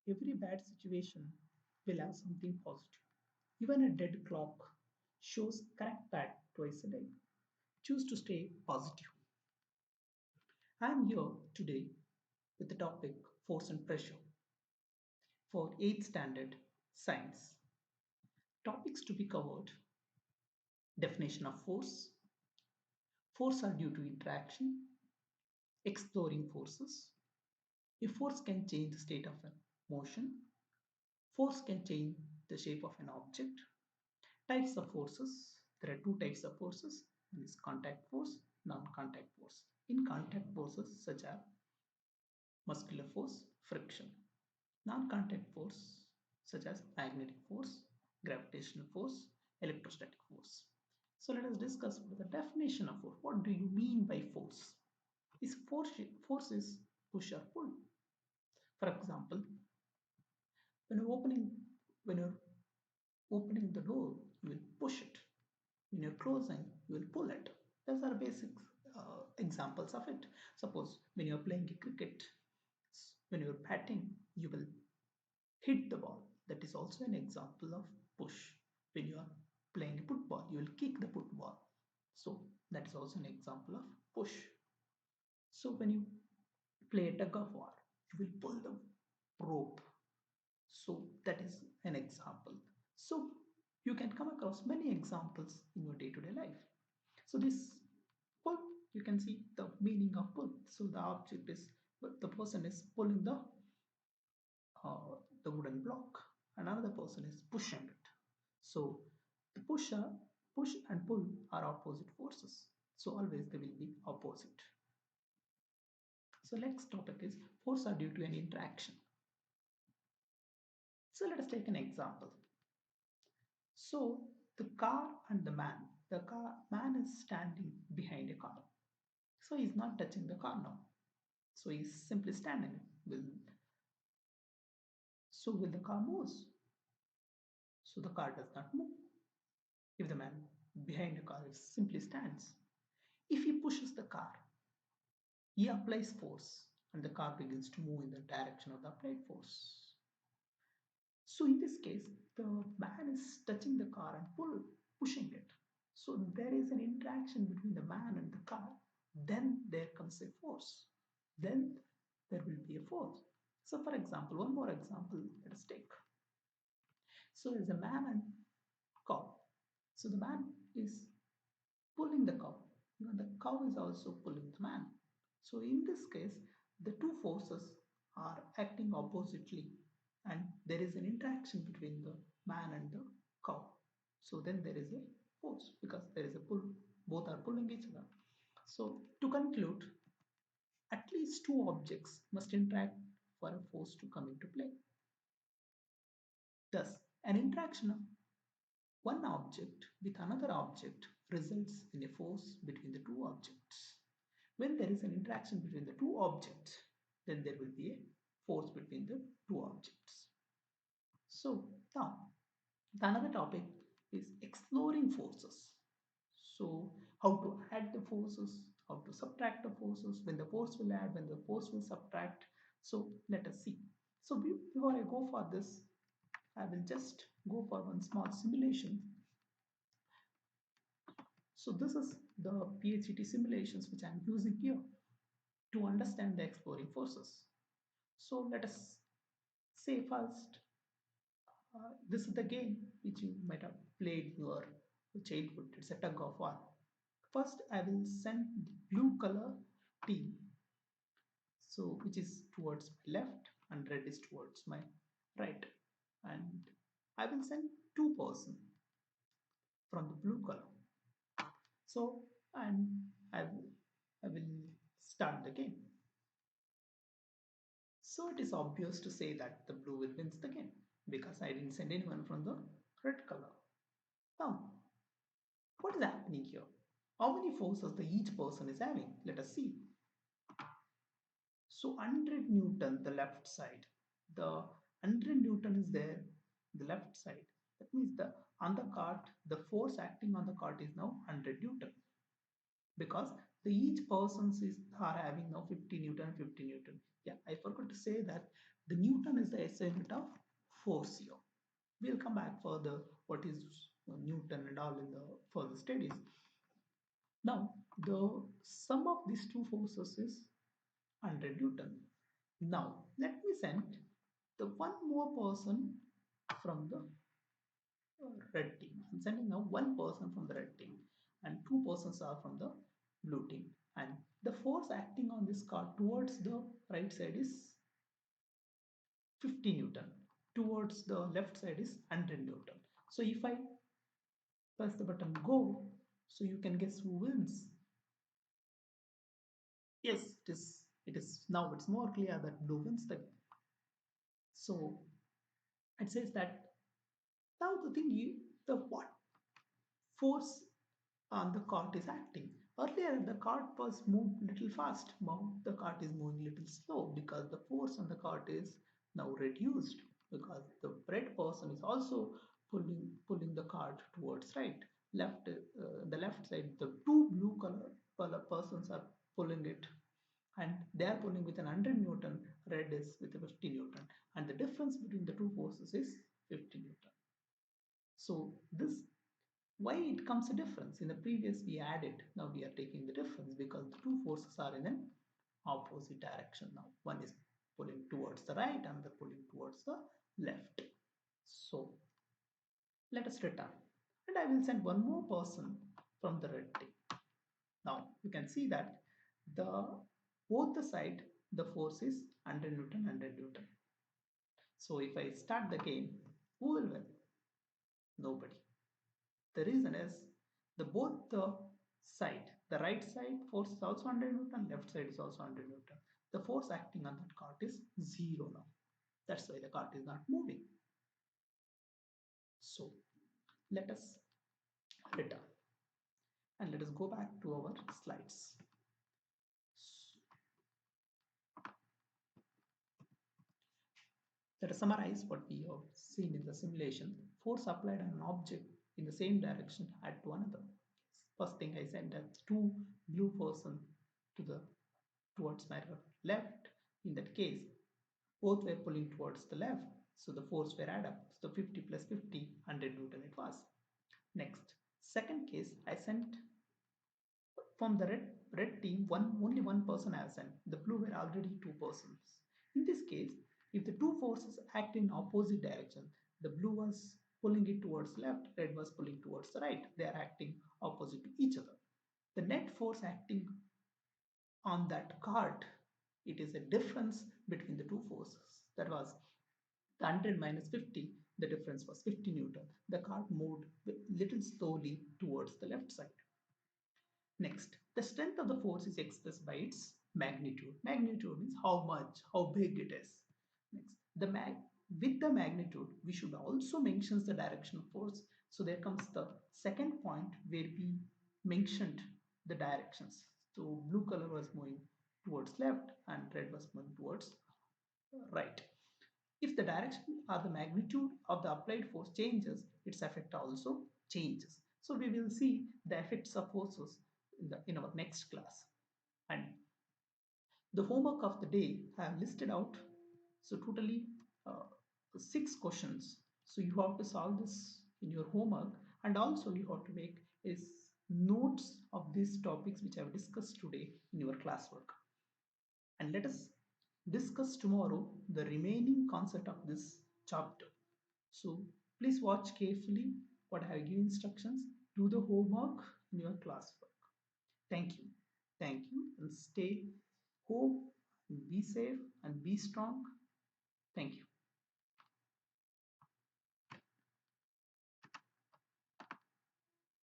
Every bad situation will have something positive. Even a dead clock shows correct back twice a day. Choose to stay positive. I am here today with the topic force and pressure for 8th standard science. Topics to be covered: definition of force, force are due to interaction, exploring forces. A force can change the state of a motion. Force can change the shape of an object. Types of forces. There are two types of forces. One is contact force, non-contact force. In contact forces such as muscular force, friction. Non-contact force such as magnetic force, gravitational force, electrostatic force. So let us discuss the definition of force. What do you mean by force? Is force is push or pull. For example, when you're opening when you're opening the door, you will push it. When you're closing, you will pull it. Those are basic examples of it. Suppose when you're playing cricket, when you're batting, you will hit the ball. That is also an example of push. When you are playing football, you will kick the football. So that is also an example of push. So when you play a tug of war, you will pull the rope. So that is an example. So you can come across many examples in your day-to-day life. So this pull, you can see the meaning of pull. So the object is, the person is pulling the wooden block, and another person is pushing it. So the push and pull are opposite forces. So always they will be opposite. So next topic is force are due to an interaction. So let us take an example. So the car and the man. The man is standing behind a car. So he's not touching the car now. So he's simply standing. Will the car moves? So the car does not move. If the man behind the car simply stands. If he pushes the car, he applies force and the car begins to move in the direction of the applied force. So in this case, the man is touching the car and pushing it. So there is an interaction between the man and the car. Then there comes a force. Then there will be a force. So for example, one more example, let us take. So there's a man and cow. So the man is pulling the cow. Even the cow is also pulling the man. So in this case, the two forces are acting oppositely and there is an interaction between the man and the cow. So then there is a force because there is a pull. Both are pulling each other. So to conclude, at least two objects must interact for a force to come into play. Thus, an interaction of one object with another object results in a force between the two objects. When there is an interaction between the two objects, then there will be a force between the two objects. So now, the another topic is exploring forces. So how to add the forces, how to subtract the forces, when the force will add, when the force will subtract. So let us see. So before I go for this, I will just go for one small simulation. So this is the PhET simulations which I am using here to understand the exploring forces. So let us say first, this is the game which you might have played in your childhood. It's a tug of war. First, I will send the blue color team, so which is towards my left and red is towards my right. And I will send two person from the blue color. So, and I will start the game. So it is obvious to say that the blue will wins the game because I didn't send anyone from the red color. Now, what is happening here? How many forces the each person is having? Let us see. So 100 Newton, the left side. The 100 Newton is there, the left side. That means the on the cart, the force acting on the cart is now 100 Newton. Because each persons are having now 50 Newton, 50 Newton. Yeah, I forgot to say that The Newton is the SI unit of force here. We'll come back further what is Newton and all in the further studies. Now, the sum of these two forces is 100 Newton. Now, let me send the one more person from the red team. I'm sending now one person from the red team and two persons are from the blue team. And the force acting on this car towards the right side is 50 Newton. Towards the left side is 100 Newton. So if I press the button go, so you can guess who wins. Yes, it is now it's more clear that blue wins the game. So it says that now the thing you the what force on the cart is acting. Earlier the cart was moved little fast. Now the cart is moving little slow because the force on the cart is now reduced because the red person is also pulling the cart towards right. Left the left side the two blue color persons are pulling it and they are pulling with an 100 Newton, red is with a 50 Newton, and the difference between the two forces is 50 Newton. So this why it comes a difference. In the previous we added, now we are taking the difference because the two forces are in an opposite direction now. One is pulling towards the right and the pulling towards the left. So let us return and I will send one more person from the red team. Now you can see that the both the side the force is 100 Newton 100 Newton. So if I start the game, who will win? Nobody. The reason is the both the side, the right side force is also 100 Newton, left side is also 100 Newton. The force acting on that cart is zero now. That's why the cart is not moving. So let us return and let us go back to our slides. Let us summarize what we have seen in the simulation. Force applied on an object in the same direction at one another. First thing I said that two blue person to the towards my left. In that case, both were pulling towards the left, so the force were add up. So 50 plus 50, 100 Newton it was. Next, second case, I sent from the red team only one person I have sent. The blue were already two persons. In this case, if the two forces act in opposite direction, the blue was pulling it towards left, red was pulling towards the right. They are acting opposite to each other. The net force acting on that cart, it is a difference between the two forces. That was the 100 minus 50, the difference was 50 Newton. The cart moved little slowly towards the left side. Next, the strength of the force is expressed by its magnitude. Magnitude means how much, how big it is. Next, with the magnitude, we should also mention the direction of force. So there comes the second point where we mentioned the directions. So blue color was moving towards left and red was moving towards right. If the direction or the magnitude of the applied force changes, its effect also changes. So we will see the effects of forces in our next class. And the homework of the day I have listed out. So totally 6 questions. So you have to solve this in your homework and also you have to make is notes of these topics which I have discussed today in your classwork. And let us discuss tomorrow the remaining concept of this chapter. So please watch carefully what I have given instructions. Do the homework in your classwork. Thank you. Thank you and stay home, be safe and be strong. Thank you.